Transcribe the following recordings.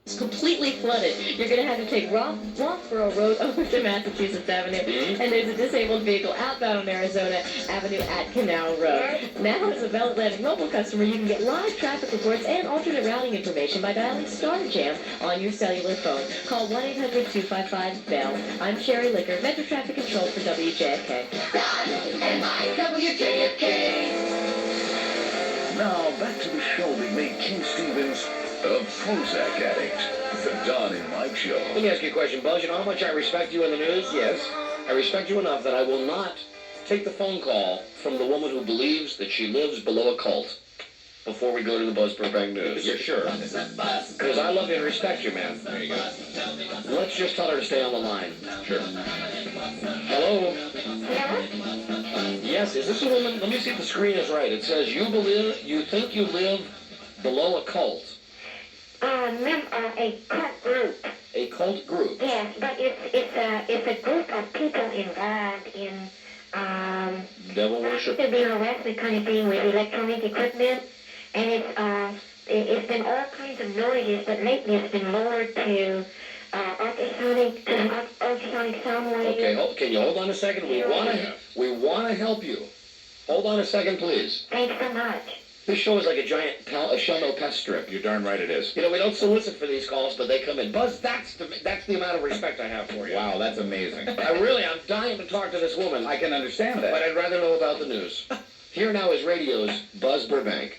It's completely flooded. You're going to have to take Roxborough Road over to Massachusetts Avenue, and there's a disabled vehicle outbound on Arizona Avenue at Canal Road. Now, as a Bell Atlantic mobile customer, you can get live traffic reports and alternate routing information by dialing Star Jam on your cellular phone. Call 1-800-255-BELL. I'm Sherry Licker, Metro Traffic Control for WJFK. And my WJFK. Now, back to the show that made King Stevens a Prozac addict. The Don and Mike Show. Let me ask you a question, Buzz. You know how much I respect you in the news? Yes. I respect you enough that I will not take the phone call from the woman who believes that she lives below a cult before we go to the Buzz Burbank News. You're sure? Because I love you and respect you, man. There you go. Let's just tell her to stay on the line. Sure. Hello? Yes, is this a woman? Let me see if the screen is right. It says you think you live below a cult. A cult group. A cult group? Yes, but it's a group of people involved in devil worship. To be harassment kind of thing with electronic equipment, and it's been all kinds of noises, but lately it's been lowered to ultrasonic sound waves. Okay, can you hold on a second? We want to help you. Hold on a second, please. Thanks so much. This show is like a giant show-no pest strip. You're darn right it is. You know, we don't solicit for these calls, but they come in. Buzz, that's the amount of respect I have for you. Wow, that's amazing. I'm dying to talk to this woman. I can understand that. But I'd rather know about the news. Here now is radio's Buzz Burbank.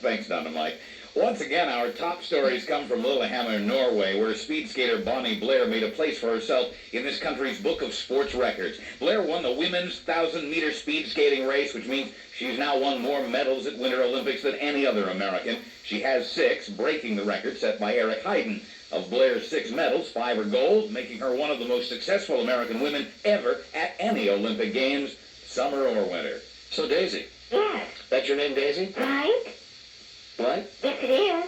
Thanks, Don and Mike. Once again, our top stories come from Lillehammer, Norway, where speed skater Bonnie Blair made a place for herself in this country's book of sports records. Blair won the women's 1,000-meter speed skating race, which means she's now won more medals at Winter Olympics than any other American. She has 6, breaking the record set by Eric Heiden. Of Blair's 6 medals, 5 are gold, making her one of the most successful American women ever at any Olympic Games, summer or winter. So, Daisy. Yes. That's your name, Daisy? Right? What? Yes, it is.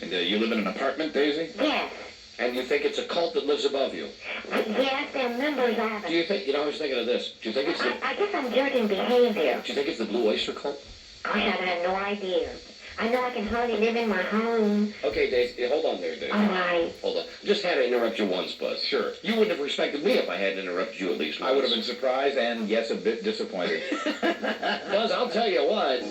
And you live in an apartment, Daisy? Yes. And you think it's a cult that lives above you? Yes, they're members of it. Do you think, I was thinking of this. Do you think it's I guess I'm judging behavior. Do you think it's the Blue Oyster Cult? I have no idea. I know I can hardly live in my home. Okay, Daisy, hold on there, Daisy. All right. Hold on. Just had to interrupt you once, Buzz. Sure. You wouldn't have respected me if I hadn't interrupted you at least once. I would have been surprised and, yes, a bit disappointed. Buzz, I'll tell you what.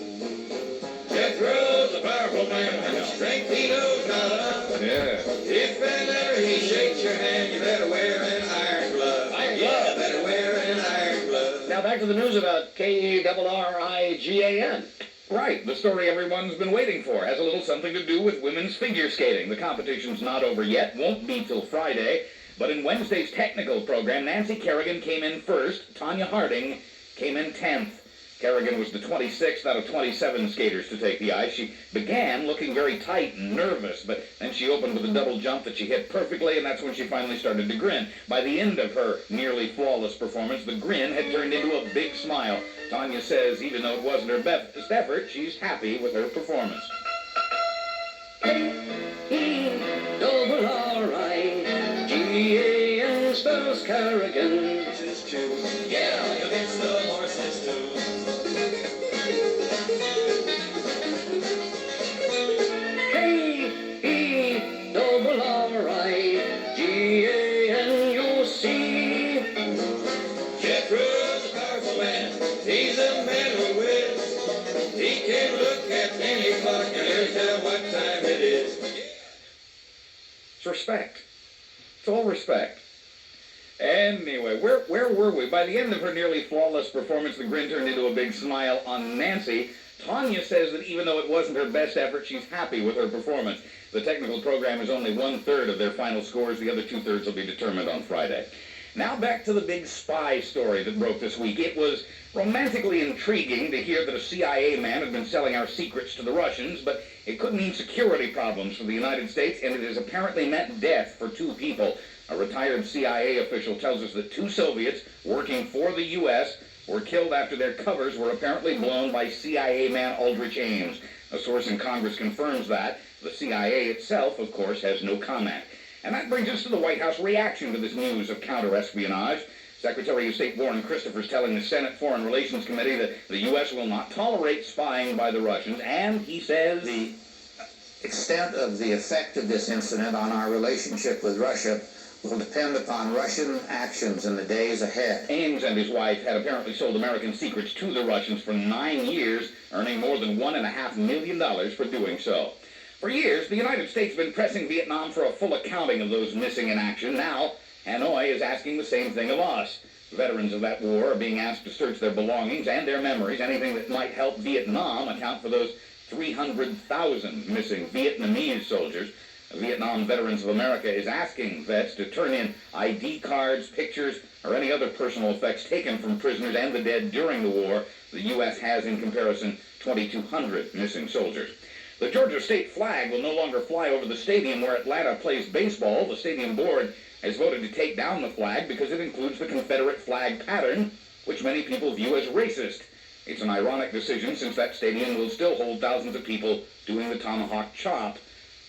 Jethro's a powerful man, and strength he knows not of. Yeah. If and ever he shakes your hand, you better wear an iron glove. Iron Yeah, glove. better wear an iron glove. Now back to the news about KERRIGAN. Right, the story everyone's been waiting for has a little something to do with women's figure skating. The competition's not over yet, won't be till Friday, but in Wednesday's technical program, Nancy Kerrigan came in first, Tanya Harding came in 10th. Kerrigan was the 26th out of 27 skaters to take the ice. She began looking very tight and nervous, but then she opened with a double jump that she hit perfectly, and that's when she finally started to grin. By the end of her nearly flawless performance, the grin had turned into a big smile. Tanya says even though it wasn't her best effort, she's happy with her performance. Double R-I-G-A-N spells Kerrigan. Horses too. Yeah, you it's the horses too. K-E-double-R-I-G-A-N-U-C. Jethro's a powerful man. He's a man who wins. He can look at any clock and he'll tell what time it is. It's respect. It's all respect. Anyway, where were we? By the end of her nearly flawless performance, the grin turned into a big smile on Nancy. Tanya says that even though it wasn't her best effort, she's happy with her performance. The technical program is only 1/3 of their final scores. The other 2/3 will be determined on Friday. Now back to the big spy story that broke this week. It was romantically intriguing to hear that a CIA man had been selling our secrets to the Russians, but it could mean security problems for the United States, and it has apparently meant death for 2 people. A retired CIA official tells us that 2 Soviets working for the U.S. were killed after their covers were apparently blown by CIA man Aldrich Ames. A source in Congress confirms that. The CIA itself, of course, has no comment. And that brings us to the White House reaction to this news of counter-espionage. Secretary of State Warren Christopher's telling the Senate Foreign Relations Committee that the U.S. will not tolerate spying by the Russians, and he says... extent of the effect of this incident on our relationship with Russia will depend upon Russian actions in the days ahead. Ames and his wife had apparently sold American secrets to the Russians for 9 years, earning more than $1.5 million for doing so. For years, the United States has been pressing Vietnam for a full accounting of those missing in action. Now, Hanoi is asking the same thing of us. Veterans of that war are being asked to search their belongings and their memories, anything that might help Vietnam account for those 300,000 missing Vietnamese soldiers. Vietnam Veterans of America is asking vets to turn in ID cards, pictures, or any other personal effects taken from prisoners and the dead during the war. The U.S. has, in comparison, 2,200 missing soldiers. The Georgia state flag will no longer fly over the stadium where Atlanta plays baseball. The stadium board has voted to take down the flag because it includes the Confederate flag pattern, which many people view as racist. It's an ironic decision since that stadium will still hold thousands of people doing the tomahawk chop.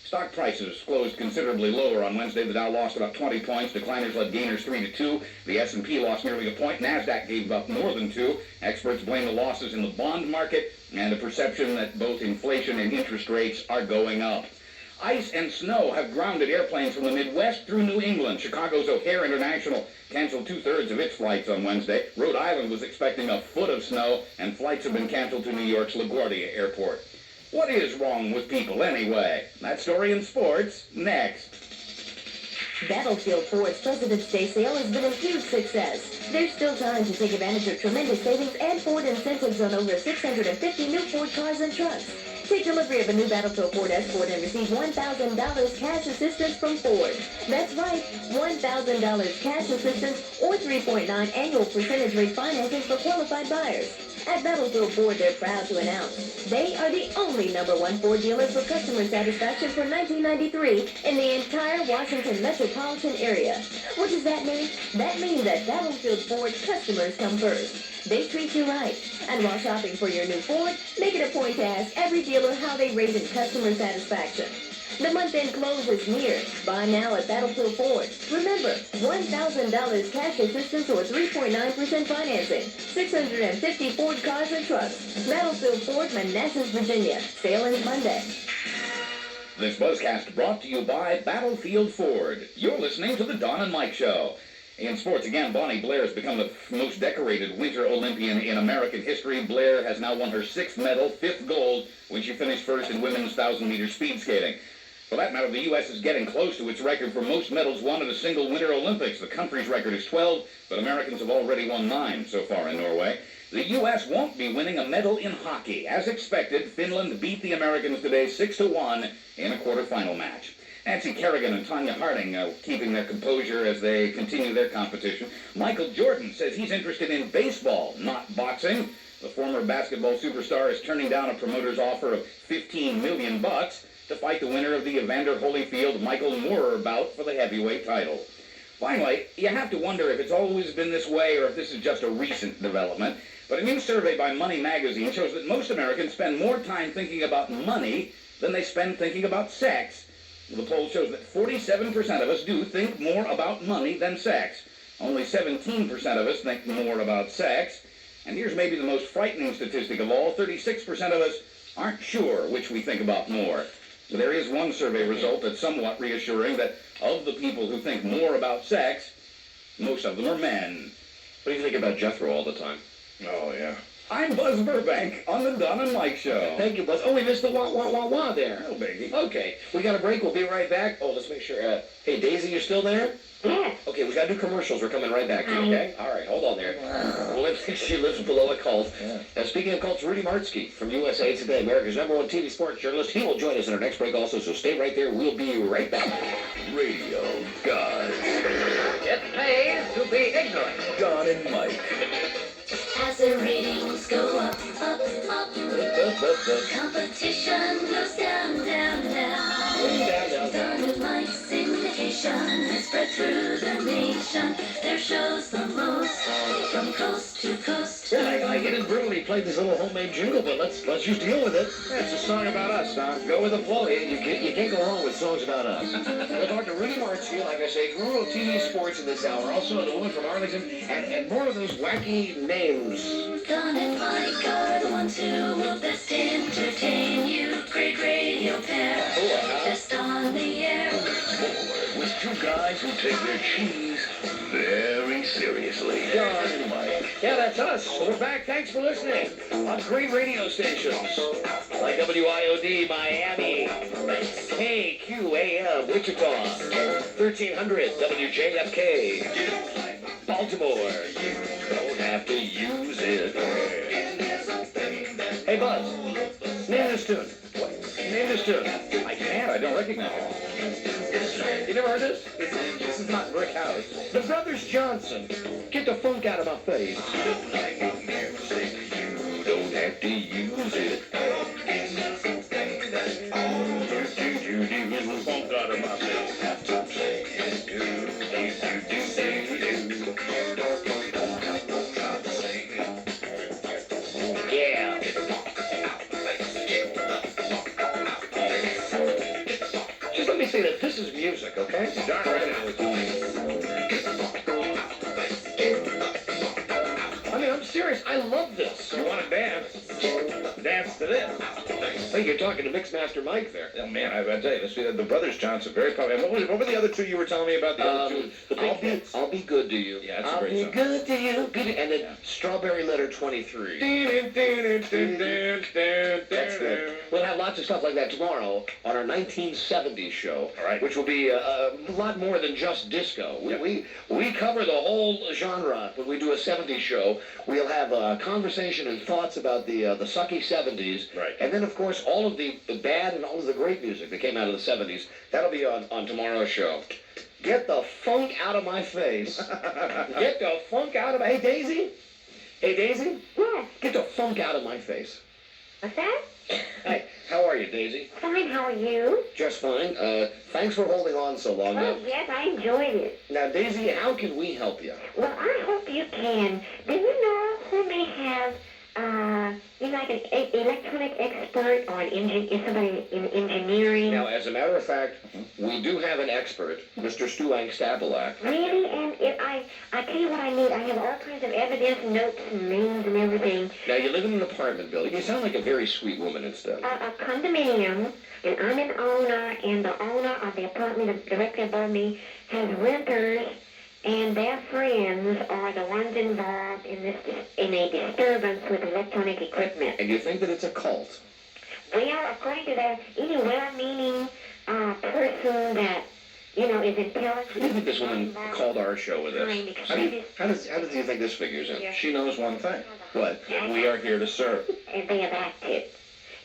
Stock prices closed considerably lower on Wednesday. The Dow lost about 20 points. Decliners led gainers 3-2. The S&P lost nearly a point. NASDAQ gave up more than 2. Experts blame the losses in the bond market and a perception that both inflation and interest rates are going up. Ice and snow have grounded airplanes from the Midwest through New England. Chicago's O'Hare International canceled 2/3 of its flights on Wednesday. Rhode Island was expecting a foot of snow, and flights have been canceled to New York's LaGuardia Airport. What is wrong with people anyway? That story in sports, next. Battlefield Ford's President's Day sale has been a huge success. There's still time to take advantage of tremendous savings and Ford incentives on over 650 new Ford cars and trucks. Take delivery of a new Battlefield Ford Escort and receive $1,000 cash assistance from Ford. That's right, $1,000 cash assistance or 3.9 annual percentage rate financing for qualified buyers. At Battlefield Ford, they're proud to announce they are the only #1 Ford dealer for customer satisfaction for 1993 in the entire Washington metropolitan area. What does that mean? That means that Battlefield Ford customers come first. They treat you right. And while shopping for your new Ford, make it a point to ask every dealer how they rated customer satisfaction. The month-end close is near. Buy now at Battlefield Ford. Remember, $1,000 cash assistance or 3.9% financing. 650 Ford cars and trucks. Battlefield Ford, Manassas, Virginia. Sale ends Monday. This Buzzcast brought to you by Battlefield Ford. You're listening to the Don and Mike Show. In sports, again, Bonnie Blair has become the most decorated Winter Olympian in American history. Blair has now won her 6th medal, 5th gold, when she finished first in women's 1,000-meter speed skating. For that matter, the U.S. is getting close to its record for most medals won at a single Winter Olympics. The country's record is 12, but Americans have already won 9 so far in Norway. The U.S. won't be winning a medal in hockey. As expected, Finland beat the Americans today 6-1 in a quarterfinal match. Nancy Kerrigan and Tanya Harding keeping their composure as they continue their competition. Michael Jordan says he's interested in baseball, not boxing. The former basketball superstar is turning down a promoter's offer of $15 million to fight the winner of the Evander Holyfield-Michael Moorer bout for the heavyweight title. Finally, you have to wonder if it's always been this way or if this is just a recent development. But a new survey by Money Magazine shows that most Americans spend more time thinking about money than they spend thinking about sex. The poll shows that 47% of us do think more about money than sex. Only 17% of us think more about sex. And here's maybe the most frightening statistic of all. 36% of us aren't sure which we think about more. There is one survey result that's somewhat reassuring, that of the people who think more about sex, most of them are men. What do you think about Jethro all the time? Oh, yeah. I'm Buzz Burbank on the Don and Mike Show. Thank you, Buzz. Oh, we missed the wah there. No biggie. Okay, we got a break. We'll be right back. Oh, let's make sure. Hey, Daisy, you still there? Yeah. Okay, we got to do commercials. We're coming right back to you, okay? All right, hold on there. Well, she lives below a cult. Yeah. Now, speaking of cults, Rudy Martzke from USA Today, America's #1 TV sports journalist. He will join us in our next break also, so stay right there. We'll be right back. Radio Gods. It pays to be ignorant. Don and Mike. As the ratings go up, up, up, competition goes down, down, down. Don and Mike's syndication is spread through the nation. Their show's the most from coast to coast. Yeah, I it in brutal. He played this little homemade jingle, but let's just deal with it. Yeah, it's a song about us, Don. Go with the flow. You can't go wrong with songs about us. We're talking to Rudy Martzke, like I say, guru of TV sports in this hour. Also, the woman from Arlington, and more of those wacky names. Don and Mike are the ones who will best entertain you. Great radio pair, just on the air. Forward with two guys who take their cheese very seriously. Don and Mike. Yeah, that's us. We're back. Thanks for listening on great radio stations like WIOD Miami, KQAM Wichita, 1300 WJFK, Baltimore. Don't have to use it. Hey, Buzz, name this tune. What? Name this tune. I can't. I don't recognize it. You never heard this? This is not Brick House. The Brothers Johnson. Get the funk out of my face. You don't have to use it. Funk out of my face. Yeah. Just let me say that this is music, okay? Darn right it is. I mean, I'm serious. I love this. You want to dance? Dance to this. Hey, you're talking to Mixmaster Mike there. Oh, man, I tell you, the Brothers Johnson, very popular. What were the other two you were telling me about? The other two? The big hits. I'll be good to you. Yeah, that's a I'll great be song. good to you. And then Strawberry Letter 23. That's good. We'll have lots of stuff like that tomorrow on our 1970s show, All right. which will be a lot more than just disco. Yep. We cover the whole genre when we do a 70s show. We'll have a conversation and thoughts about the sucky 70s, Right. and then of course all of the bad and all of the great music that came out of the 70s. That'll be on tomorrow's show. Get the funk out of my face. Get the funk out of my... Hey, Daisy? Hey, Daisy? Yes. Get the funk out of my face. What's that? Hey, how are you, Daisy? Fine, how are you? Just fine. Thanks for holding on so long. Oh, yes, I enjoyed it. Now, Daisy, how can we help you? Well, I hope you can. Do you know who may have, like an electronic expert or somebody in engineering? Now, as a matter of fact, we do have an expert, Mr. Stuang Stabalak. Really? And if I tell you what I need. I have all kinds of evidence, notes, and names, and everything. Now, you live in an apartment building. You sound like a very sweet woman instead. A condominium, and I'm an owner, and the owner of the apartment directly above me has renters, and their friends are the ones involved in a disturbance with electronic equipment. And you think that it's a cult? Well, according to that, any well-meaning person that, is intelligent... How do you think this woman called our show with us? How does you think this figures in? She knows one thing. What? We are here to serve. And they have acted.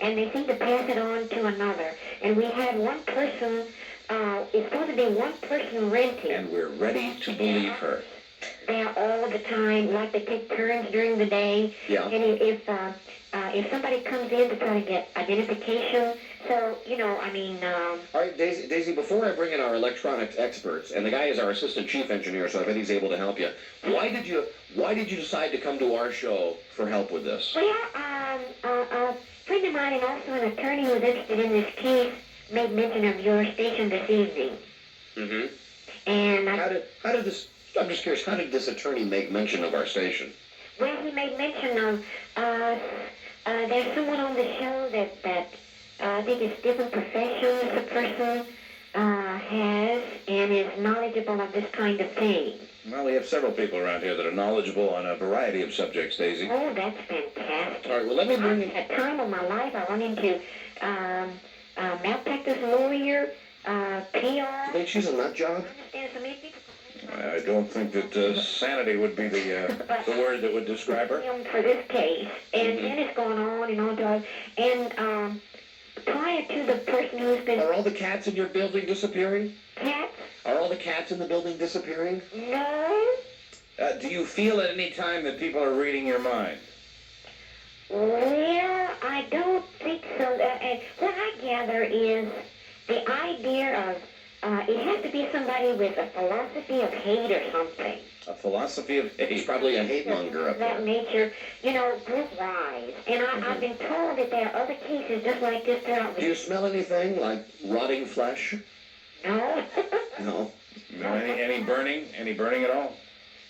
And they seem to pass it on to another. And we had one person, it's supposed to be one person renting. And we're ready to believe her. There all the time, like they take turns during the day. Yeah. And if somebody comes in to try to get identification, so, All right, Daisy, before I bring in our electronics experts, and the guy is our assistant chief engineer, so I bet he's able to help you. Why did you decide to come to our show for help with this? Well, a friend of mine and also an attorney who was interested in this case made mention of your station this evening. Mm-hmm. And How did this? I'm just curious. How did this attorney make mention of our station? well, he made mention of there's someone on the show that I think it's different professions the person has and is knowledgeable of this kind of thing. Well, we have several people around here that are knowledgeable on a variety of subjects, Daisy. Oh, that's fantastic. All right. Well, let me bring in. At a time of my life, I run into malpractice lawyer, PR. You think she's a nut job? Understand so many people. I don't think that sanity would be the word that would describe her. For this case, and then it's going on and on, and prior to the person who's been Are all the cats in your building disappearing? cats, Are all the cats in the building disappearing? no. Do you feel at any time that people are reading your mind? Well, I don't think so. And what I gather is the idea of it has to be somebody with a philosophy of hate or something. A philosophy of He's hate. probably a hate monger up That there. nature, you know, group-wise. And I've been told that there are other cases just like this throughout Do you smell anything like rotting flesh? No. No. No, any burning? Any burning at all?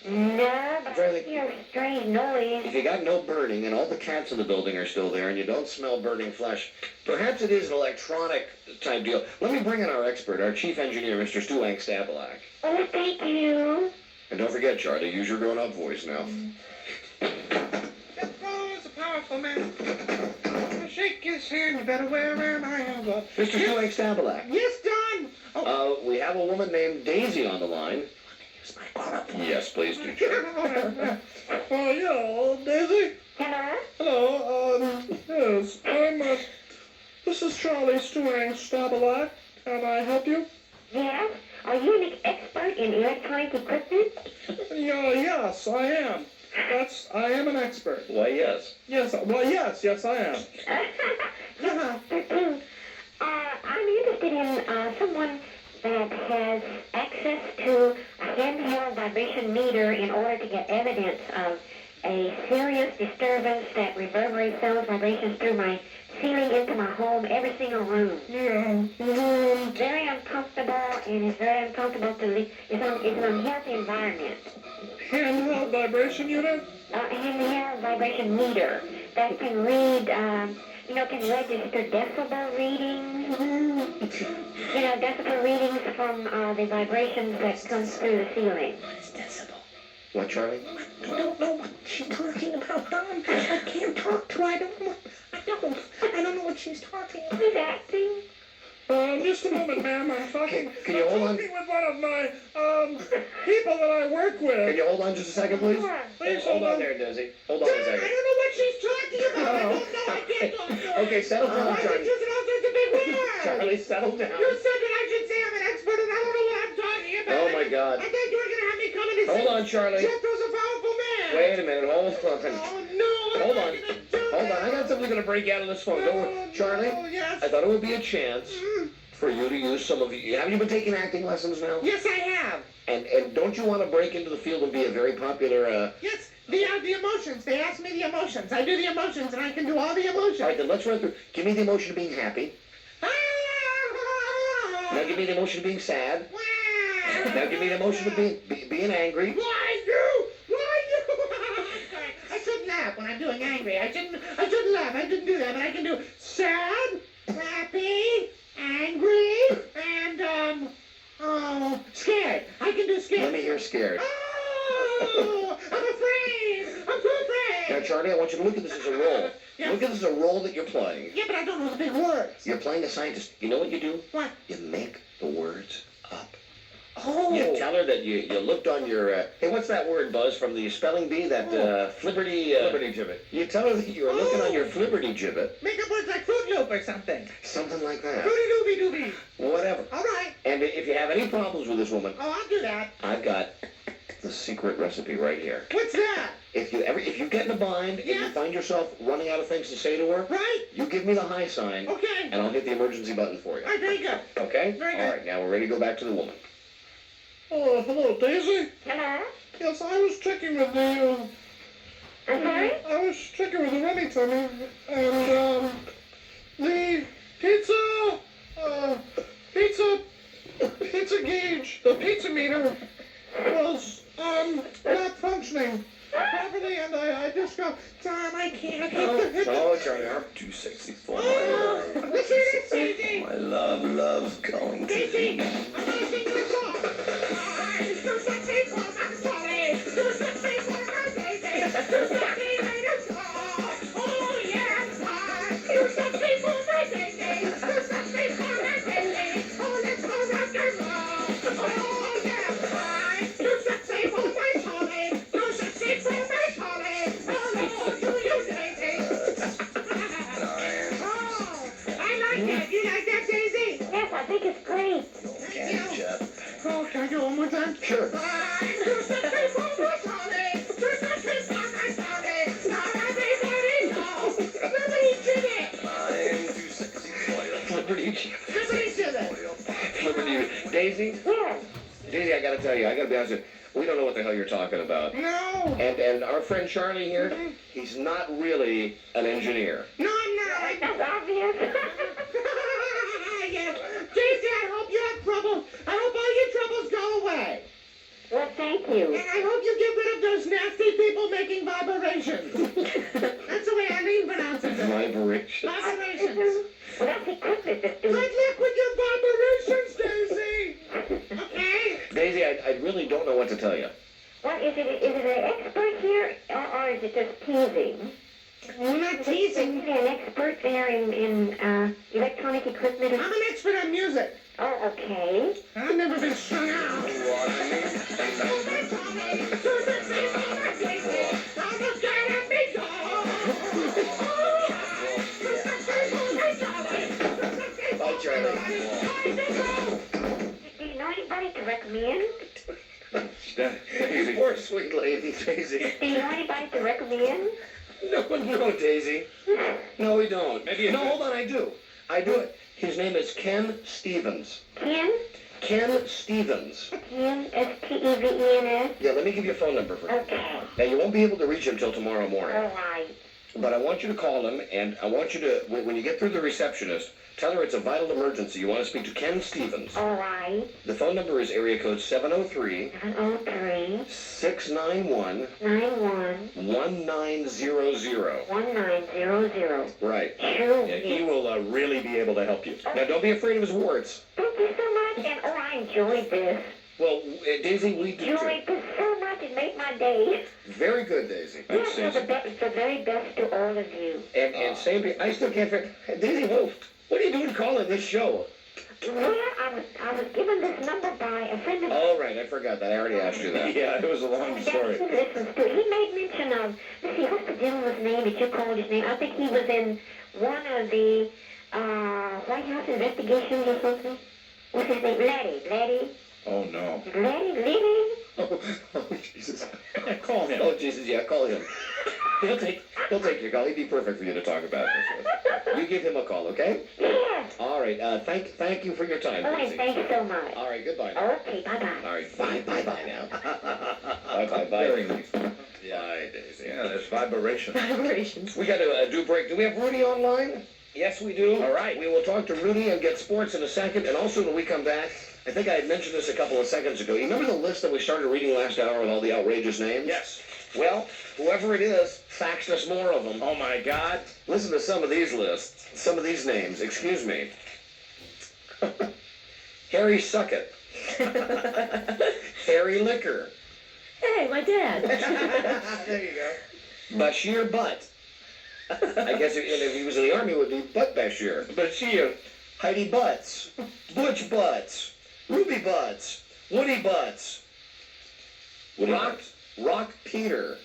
No, but Try I to- hear a strange noise. If you got no burning and all the cats in the building are still there and you don't smell burning flesh, perhaps it is an electronic type deal. Let me bring in our expert, our chief engineer, Mr. Stu Stabalak. Oh, thank you. And don't forget, Charlie, use your grown-up voice now. Is a powerful man. Shake his hand, you better wear an iron glove. Mr. Stu Stabalak. Yes, Don. Oh, We have a woman named Daisy on the line. Yes, please do, Charlie. yeah, Daisy. Hello? Hello, yes, this is Charlie Stewang Stabalak. Can I help you? Yes? Are you an expert in electronic equipment? Yes, I am. I am an expert. Why, yes. Yes, yes, I am. I'm interested in someone that has access to a handheld vibration meter in order to get evidence of a serious disturbance that reverberates sound vibrations through my ceiling into my home, every single room. Yeah. Very uncomfortable, and it's very uncomfortable to live. It's an unhealthy environment. Handheld vibration unit? Handheld vibration meter that can read, can register decibel readings. Decibel readings from the vibrations that comes through the ceiling. What, Charlie? I don't know what she's talking about, Don. I can't talk to her. I don't know what she's talking about. Who's acting? Just a moment, ma'am. I'm talking. Can you hold on? with one of my people that I work Can with. you hold on just a second, please? Please Hold on there, Daisy. Hold on a I second. don't know what she's talking about. I don't know. I can't talk to her. Okay, settle down, Why are you Charlie. using all sorts of big words? Charlie, settle down. You said that I should say I'm an expert, and I don't know what I'm talking about. Oh, my God. I thought you were going to have me come in and Hold say on, Charlie. Jethro's a powerful man. Wait a minute, hold on. Oh, no. Hold I'm on. not gonna do Hold on, I that. got something going to break out of this phone. Don't worry. Charlie, Oh, yes. I thought it would be a chance for you to use some of you. Have you been taking acting lessons now? Yes, I have. And don't you want to break into the field and be a very popular, Yes, the emotions. They ask me the emotions. I do the emotions, and I can do all the All emotions. right, then let's run through. Give me the emotion of being happy. Now give me the emotion of being sad. Now give me the emotion of being angry. Why you? I shouldn't laugh when I'm doing angry. I shouldn't laugh. I didn't do that, but I can do sad, happy, angry, and scared. I can do scared. Let me hear scared. Oh, I'm afraid. I'm so Now, afraid. Charlie, I want you to look at this as a role. Yeah. Look at this as a role that you're playing. Yeah, but I don't know the big words. You're playing a scientist. You know what you do? What? You make the words up. Oh. You tell her that you looked on your, hey, what's that word, Buzz, from the spelling bee? That, flibberty, Liberty gibbet. You tell her that you were looking on your flibberty gibbet. Make up words like Fruit Loop or something. Something like that. Fruity Doobie Doobie. Whatever. All right. And if you have any problems with this woman, Oh, I'll do that. I've got the secret recipe right here. What's that? If you get in a bind and you Yeah. find yourself running out of things to say to her, Right? you give me the high sign, Okay. and I'll hit the emergency button for you. All right, very good. Okay? Very good. All right, now we're ready to go back to the woman. Oh, hello, Daisy. Hello? Yes, I was checking with the, I'm sorry? I was checking with the Remington, and, the pizza gauge, the pizza meter was, not functioning properly, and I just go, Tom, I can't Oh, Charlie, I'm Too sexy for my Oh, love. let's hear this, Daisy. My love loves going to Daisy, the... I'm gonna sing you a song. It's too sexy for my Charlie. Too sexy for my Daisy. Too sexy for the song. Oh, yes, too sexy for my Daisy. Too sexy for my Daisy. Oh, let's go rock and roll. Oh, yes, too sexy for my Charlie. Too sexy for my Charlie. Hello to you, Daisy. Oh, I like that. You like that, Daisy? Yes, I think it's great. Catch up. Oh, can I do it one more time? Sure. I'm too sexy for you. Flibberty, Somebody said that. flibberty. Daisy? Yes. Daisy, I gotta tell you, I gotta be honest with you. We don't know what the hell you're talking about. No. And our friend Charlie here, he's not really an engineer. No, I'm not. That's obvious. Yes. Daisy, I hope you have trouble. I hope all your troubles go away. Well, thank you. And I hope you get rid of those nasty people making vibrations. That's the way Eileen pronounces it. Vibration. Vibrations. Well, that's equipment that's Good doing. luck with your vibrations, Daisy. Okay? Daisy, I really don't know what to tell you. Well, is it an expert here, or is it just teasing? We're not Is teasing. he an expert there in electronic equipment? I'm an expert on music. Oh, okay. I've never been shut out. Bye, Charlie. Do you know anybody to recommend? You poor sweet lady, Daisy. Do you know anybody to recommend? No, Daisy. No, we don't. No, hold on, I do. His name is Ken Stevens. Ken? Ken Stevens. Ken, S-T-E-V-E-N-S? Yeah, let me give you a phone number for him. Okay. Now, you won't be able to reach him till tomorrow morning. All right. But I want you to call him, and I want you to, when you get through the receptionist, tell her it's a vital emergency. You want to speak to Ken Stevens. All right. The phone number is area code 703 703 691 91 1900. 1900. Right. Sure. Yeah, he will really be able to help you. Now, don't be afraid of his warts. Thank you so much, and I enjoyed this. Well, Daisy, we do too. Enjoyed this so much. It made my day. Very good, Daisy. Yes, the very best to all of you. And same, I still can't figure. Daisy, what are you doing calling this show? Well, I was given this number by a friend of mine. Oh, right, I forgot that. I already asked you that. Yeah, it was a long story. He listens to it. He made mention of, let's see, what's the gentleman's name that you called his name? I think he was in one of the White House investigations or something. What's his name? Letty. Oh, no. Letty? Oh, Jesus. Call him. Oh, Jesus, yeah, call him. He'll take your call. He'd be perfect for you to talk about this with. You give him a call, okay? Yes. All right, thank you for your time, Oh, Daisy. thank you so much. All right, goodbye now. Okay, bye-bye. All right, bye now. Bye. Very nice. Bye, Daisy. Yeah, there's vibration. Vibrations. We got to do break. Do we have Rudy online? Yes, we do. All right. We will talk to Rudy and get sports in a second. And also, when we come back, I think I had mentioned this a couple of seconds ago. You remember the list that we started reading last hour with all the outrageous names? Yes. Well, whoever it is, faxed us more of them. Oh, my God. Listen to some of these lists, some of these names. Excuse me. Harry Suckett. Harry Liquor. Hey, my dad. There you go. Bashir Butt. I guess if he was in the army, it would be Butt Bashir. Bashir. Heidi Butts. Butch Butts. Ruby Butts. Woody Butts. Rock Peter.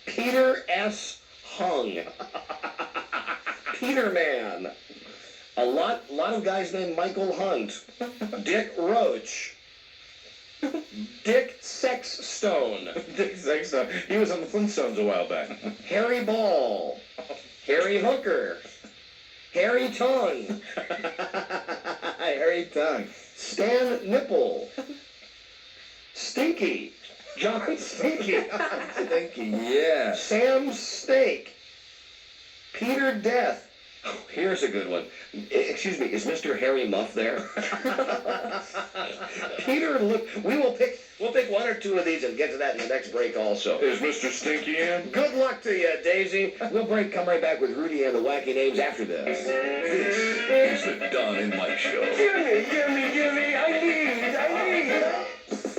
Peter S. Hung. Peter Man. A lot of guys named Michael Hunt. Dick Roach. Dick Sexstone. Dick Sexton. He was on the Flintstones a while back. Harry Ball. Harry Hooker. Harry Tongue. Harry Tongue. Stan Nipple. Stinky. John Stinky. Stinky, yeah. Sam Steak. Peter Death. Oh, here's a good one. Excuse me, is Mr. Harry Muff there? Peter, look, we'll pick one or two of these and get to that in the next break also. Is Mr. Stinky in? Good luck to you, Daisy. We'll come right back with Rudy and the wacky names after this. This is the Don and Mike Show. Gimme, I need.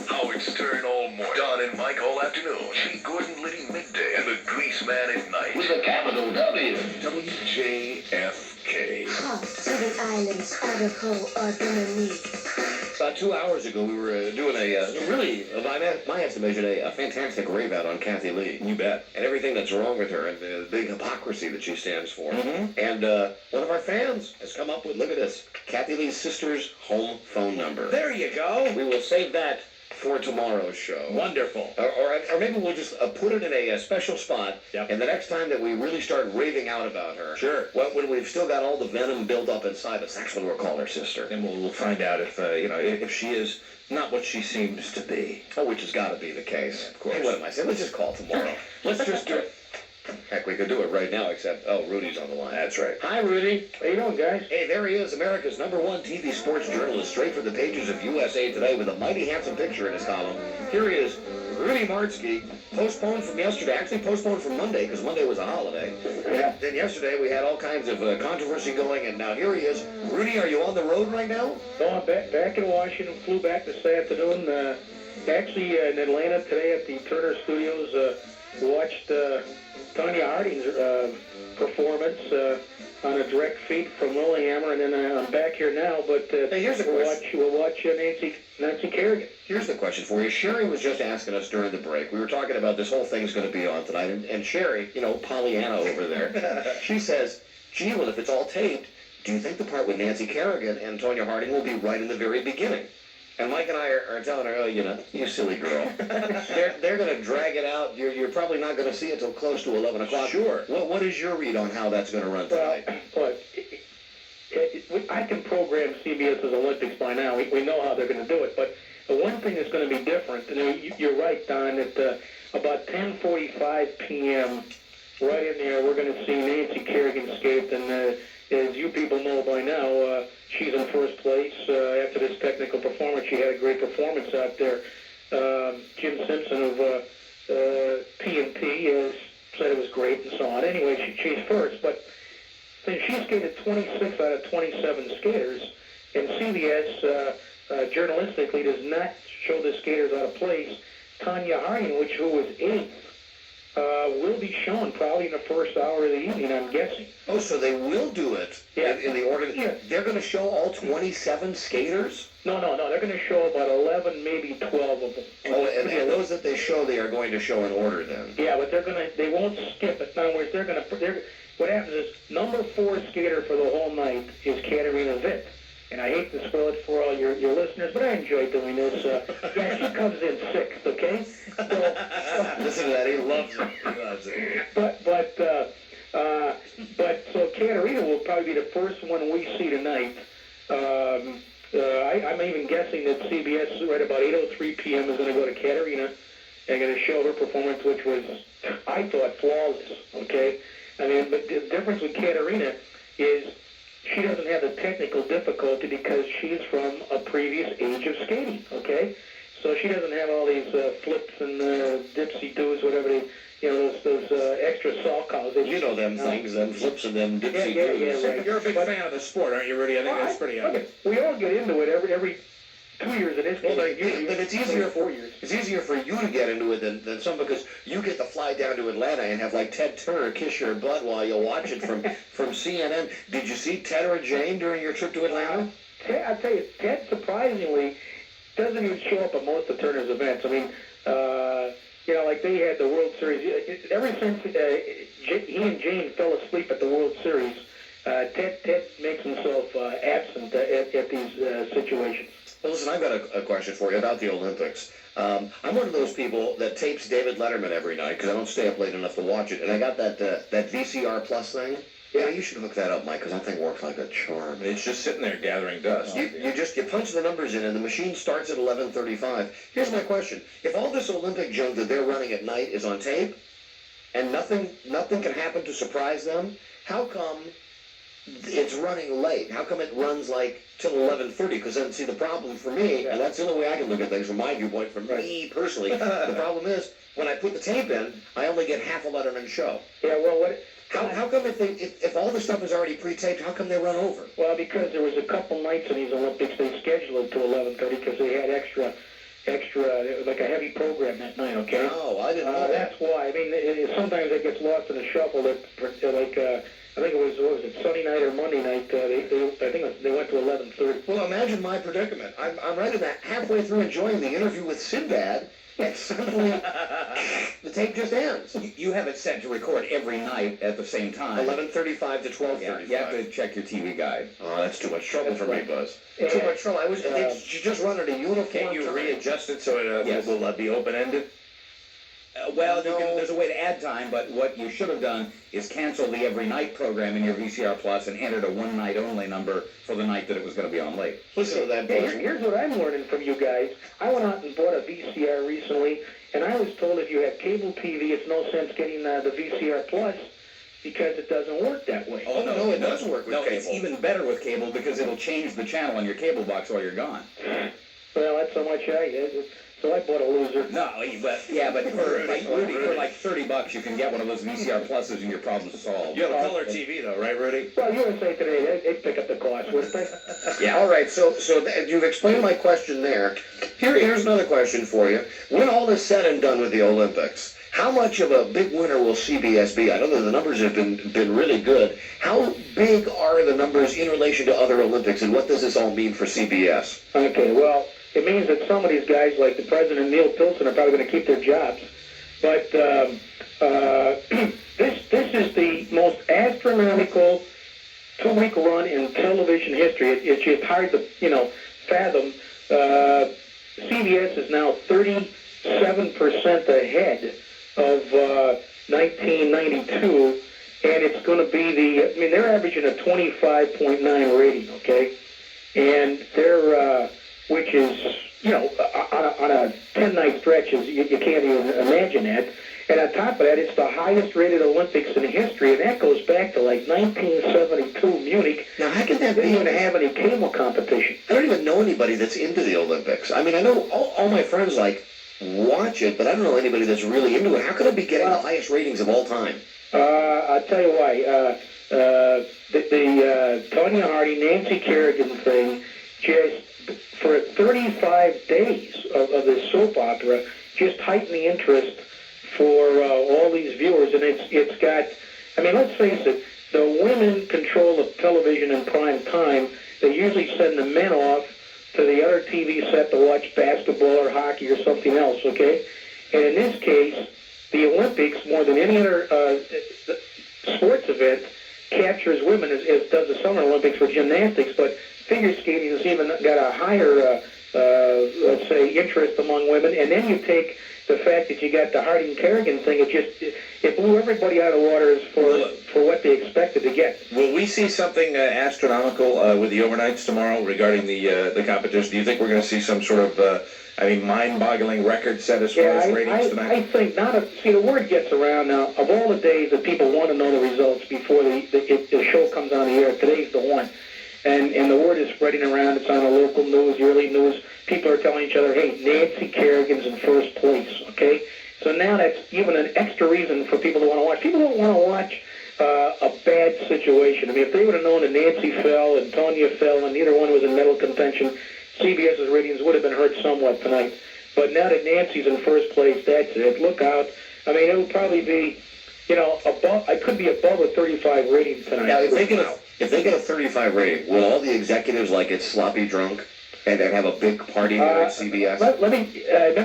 Howard Stern all morning. Don and Mike all afternoon. G. Gordon Liddy midday. And the Grease Man at night. With a capital W. WJFK. Southern Islands, Idaho, are gonna meet. About 2 hours ago, we were doing by my estimation, a fantastic rave out on Kathy Lee. You bet. And everything that's wrong with her and the big hypocrisy that she stands for. Mm-hmm. And one of our fans has come up with, look at this, Kathy Lee's sister's home phone number. There you go. We will save that for tomorrow's show. Wonderful. Or maybe we'll just put it in a special spot, Yep. and the next time that we really start raving out about her, Sure. when we've still got all the venom built up inside us, that's when we'll call her sister. And we'll find out if she is not what she seems to be. Oh, which has got to be the case. Yeah, of course. Hey, what am I saying? Let's just call tomorrow. Let's just do it. Heck, we could do it right now, except, Rudy's on the line. That's right. Hi, Rudy. How you doing, guys? Hey, there he is, America's #1 TV sports journalist, straight from the pages of USA Today with a mighty handsome picture in his column. Here he is, Rudy Martzke, postponed from yesterday, actually postponed from Monday, because Monday was a holiday. Yeah. Then yesterday we had all kinds of controversy going, and now here he is. Rudy, are you on the road right now? No, I'm back in Washington. Flew back this afternoon. Actually, in Atlanta today at the Turner Studios, watched Tanya Harding's performance on a direct feed from Lillehammer, and then I'm back here now. But Hey, here's the question. we'll watch Nancy Kerrigan. Here's the question for you. Sherry was just asking us during the break. We were talking about this whole thing's going to be on tonight, and Sherry, Pollyanna over there, she says, gee, well, if it's all taped, do you think the part with Nancy Kerrigan and Tonya Harding will be right in the very beginning? And Mike and I are telling her, you silly girl. They're going to drag it out. You're probably not going to see it till close to 11 o'clock. Sure. What is your read on how that's going to run tonight? But I can program CBS's Olympics by now. We know how they're going to do it. But the one thing that's going to be different, you're right, Don, at about 10:45 p.m., right in there, we're going to see Nancy Kerrigan skate. And as you people know by now, she's in first place after this technical performance. She had a great performance out there. Jim Simpson of P&P said it was great and so on. Anyway, she's first, but then she skated 26 out of 27 skaters, and CBS journalistically does not show the skaters out of place. Tanya Harding, who was 8th, will be shown probably in the first hour of the evening, I'm guessing. Oh, so they will do it in the order. Yeah. They're going to show all 27 skaters? No, they're going to show about 11, maybe 12 of them. Oh, and those that they show, they are going to show in order then? Yeah, but they won't skip it. In other words, what happens is, number 4 skater for the whole night is Katarina Witt. And I hate to spoil it for all your listeners, but I enjoy doing this. She comes in 6th, okay? So, listen to that, he loves it. He loves it. But so Katarina will probably be the first one we see tonight. I'm even guessing that CBS right about 8:03 p.m. is going to go to Katarina and going to show her performance, which was, I thought, flawless, okay? I mean, but the difference with Katarina is she doesn't have the technical difficulty because she's from a previous age of skating, okay? So she doesn't have all these flips and dipsy-doos, whatever they, those extra salt cows. You know them things, them flips and them dipsy-doos. Yeah, right. You're a big fan of the sport, aren't you, Rudy? I think that's pretty obvious. We all get into it every 2 years it is. Well, but it's easier 4 years. It's easier for you to get into it than some, because you get to fly down to Atlanta and have like Ted Turner kiss your butt while you watch it from CNN. Did you see Ted or Jane during your trip to Atlanta? I'll tell you, Ted surprisingly doesn't even show up at most of Turner's events. I mean, like they had the World Series. Ever since he and Jane fell asleep at the World Series, Ted makes himself absent at these situations. Well, listen, I've got a question for you about the Olympics. I'm one of those people that tapes David Letterman every night because I don't stay up late enough to watch it. And I got that VCR Plus thing. Yeah, you should hook that up, Mike, because that thing works like a charm. It's just sitting there gathering dust. You punch the numbers in, and the machine starts at 11:35. Here's my question: if all this Olympic junk that they're running at night is on tape, and nothing can happen to surprise them, how come it's running late? How come it runs like till 11:30? Because then, see, the problem for me, and that's the only way I can look at things from my viewpoint, for me personally, the problem is when I put the tape in, I only get half a Letterman show. Yeah, well, How come if all the stuff is already pre-taped, how come they run over? Well, because there was a couple nights in these Olympics they scheduled it to 11:30 because they had extra, like a heavy program that night. Okay. Oh, I didn't know that. That's why. I mean, sometimes it gets lost in the shuffle. That I think it was, what was it, Sunday night or Monday night, I think they went to 11:30. Well, imagine my predicament. I'm right in that halfway through enjoying the interview with Sinbad, and suddenly the tape just ends. You have it set to record every night at the same time. 11:35 to 12:35. Yeah, you have to check your TV guide. Oh, that's too much trouble for me, Buzz. And, Too much trouble. They just run at a uniform Can't you time. readjust it so it Yes. will be open-ended? Well, No. there's a way to add time, but what you should have done is cancel the every night program in your VCR Plus and entered a one night only number for the night that it was going to be on late. Listen to that, Hey, Buzz. here's what I'm learning from you guys. I went out and bought a VCR recently, and I was told if you have cable TV, it's no sense getting the VCR Plus because it doesn't work that way. Oh, no, it doesn't work with no, cable. it's even better with cable because it'll change the channel on your cable box while you're gone. Well, that's how much so I bought a loser. No, but for like Rudy, for like $30, you can get one of those VCR Pluses and your problem's solved. You have a color TV though, right, Rudy? Well, USA Today, they'd pick up the cost, wouldn't they? Yeah. All right. So you've explained my question there. Here's another question for you. When all is said and done with the Olympics, how much of a big winner will CBS be? I know that the numbers have been really good. How big are the numbers in relation to other Olympics, and what does this all mean for CBS? Okay, well, it means that some of these guys, like the president Neil Pilson, are probably going to keep their jobs. But this is the most astronomical 2-week run in television history. It's just hard to fathom. CBS is now 37% ahead of 1992, and it's going to be they're averaging a 25.9 rating, okay? And they're which is, on a 10-night stretch, you can't even imagine that. And on top of that, it's the highest-rated Olympics in history, and that goes back to, 1972 Munich. Now, how can that They be? didn't even have any cable competition. I don't even know anybody that's into the Olympics. I mean, I know all my friends, watch it, but I don't know anybody that's really into it. How could it be getting the highest ratings of all time? I'll tell you why. The Tonya Harding, Nancy Kerrigan thing, just for 35 days of this soap opera, just heightened the interest for all these viewers, and it's got. Let's face it. The women control the television in prime time. They usually send the men off to the other TV set to watch basketball or hockey or something else. Okay, and in this case, the Olympics, more than any other sports event, captures women, as does the Summer Olympics for gymnastics, but figure skating has even got a higher, let's say, interest among women. And then you take the fact that you got the Harding-Kerrigan thing, it blew everybody out of the water for what they expected to get. Will we see something astronomical with the overnights tomorrow regarding the competition? Do you think we're going to see some sort of, mind-boggling record set as far as ratings tonight? I think not. The word gets around now. Of all the days that people want to know the results before the show comes on the air, today's the one. And the word is spreading around. It's on the local news, the early news. People are telling each other, hey, Nancy Kerrigan's in first place, okay? So now that's even an extra reason for people to want to watch. People don't want to watch a bad situation. If they would have known that Nancy fell and Tonya fell and neither one was in medal contention, CBS's ratings would have been hurt somewhat tonight. But now that Nancy's in first place, that's it. Look out. It would probably be, above. I could be above a 35 rating tonight. Now, if they get a 35 rating, will all the executives get sloppy drunk and then have a big party here at CBS? Maybe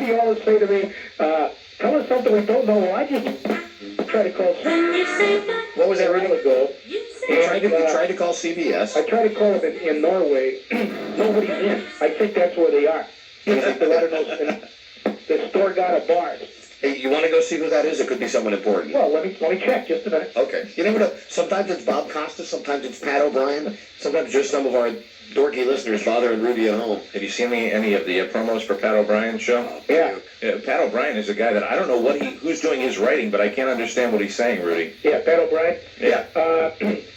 you all would say to me, tell us something we don't know. Well, I just tried to call. What was that rating? Ago. You tried to call CBS. I tried to call them in Norway. Nobody's in. I think that's where they are. The store got a bar. Hey, you want to go see who that is? It could be someone important. Well, let me check just a minute. Okay. You never know. Sometimes it's Bob Costas. Sometimes it's Pat O'Brien. Sometimes just some of our dorky listeners bothering Rudy at home. Have you seen any of the promos for Pat O'Brien's show? Yeah. Pat O'Brien is a guy that I don't know who's doing his writing, but I can't understand what he's saying, Rudy. Yeah, Pat O'Brien? Yeah.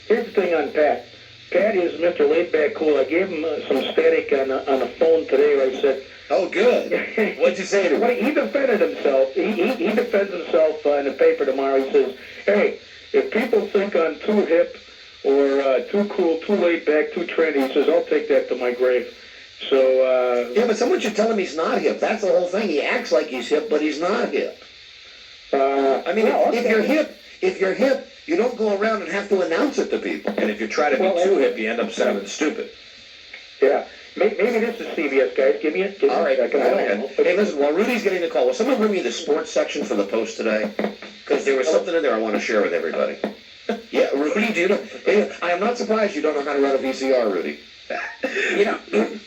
Here's the thing on Pat. Pat is Mr. Laid-Back Cool. I gave him some static on the phone today where I said... Oh, good. What'd you say to him? Well, he defended himself. He defends himself in the paper tomorrow. He says, hey, if people think I'm too hip or too cool, too laid back, too trendy, he says, I'll take that to my grave. So, yeah, but someone should tell him he's not hip. That's the whole thing. He acts like he's hip, but he's not hip. If you're hip, you don't go around and have to announce it to people. And if you try to be too hip, you end up sounding stupid. Yeah. Maybe this is CBS, guys. Give me a All right. second. I don't know. Hey, listen, while Rudy's getting the call, will someone bring me the sports section for the Post today? Because there was something in there I want to share with everybody. Yeah, Rudy, do you know? Hey, I am not surprised you don't know how to run a VCR, Rudy. You know,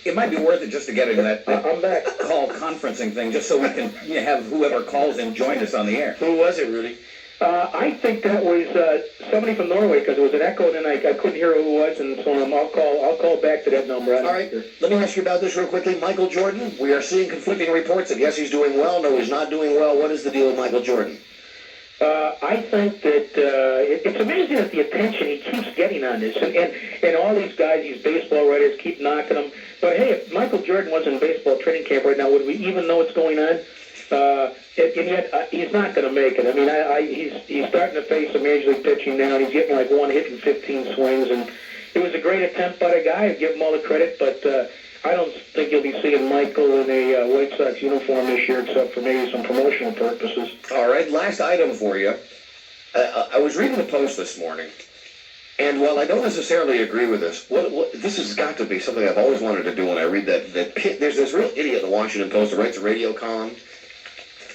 it might be worth it just to get into that I'm back. call conferencing thing, just so we can have whoever calls in join us on the air. Who was it, Rudy? I think that was somebody from Norway, because it was an echo, and I couldn't hear who it was, and so I'll call back to that number. All right, let me ask you about this real quickly. Michael Jordan, we are seeing conflicting reports that yes, he's doing well, no, he's not doing well. What is the deal with Michael Jordan? I think that it's amazing at the attention he keeps getting on this, and all these guys, these baseball writers, keep knocking him. But hey, if Michael Jordan was in baseball training camp right now, would we even know what's going on? And yet, he's not going to make it. I mean, he's starting to face some major league pitching now, and he's getting like 1 hit in 15 swings, and it was a great attempt by the guy. I give him all the credit, but I don't think you'll be seeing Michael in a White Sox uniform this year, except for maybe some promotional purposes. All right, last item for you. I was reading the Post this morning, and while I don't necessarily agree with this, this has got to be something I've always wanted to do when I read that there's this real idiot in the Washington Post who writes a radio column.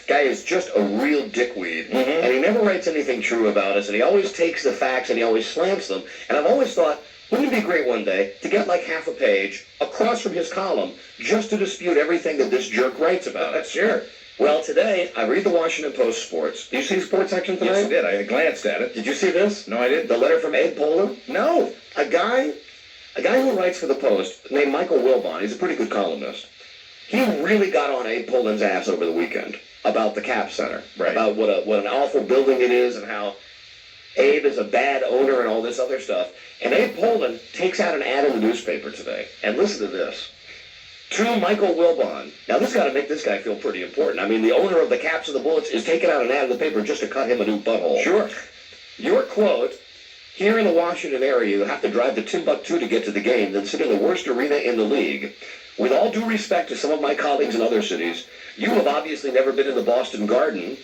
Guy is just a real dickweed, and he never writes anything true about us, and he always takes the facts and he always slants them. And I've always thought, wouldn't it be great one day to get like half a page across from his column just to dispute everything that this jerk writes about us? Sure. Well, today I read the Washington Post sports. Did you see the sports section tonight? Yes, I did. I glanced at it. Did you see this? No, I didn't. The letter from Ed Polar? No. A guy who writes for the Post named Michael Wilbon. He's a pretty good columnist. He really got on Abe Poland's ass over the weekend about the Cap Center, right. About what an awful building it is and how Abe is a bad owner and all this other stuff. And Abe Poland takes out an ad in the newspaper today. And listen to this. To Michael Wilbon. Now, this got to make this guy feel pretty important. I mean, the owner of the Caps and the Bullets is taking out an ad in the paper just to cut him a new butthole. Sure. Your quote, here in the Washington area, you have to drive to Timbuktu to get to the game, then sit in the worst arena in the league. With all due respect to some of my colleagues in other cities, you have obviously never been in the Boston Garden,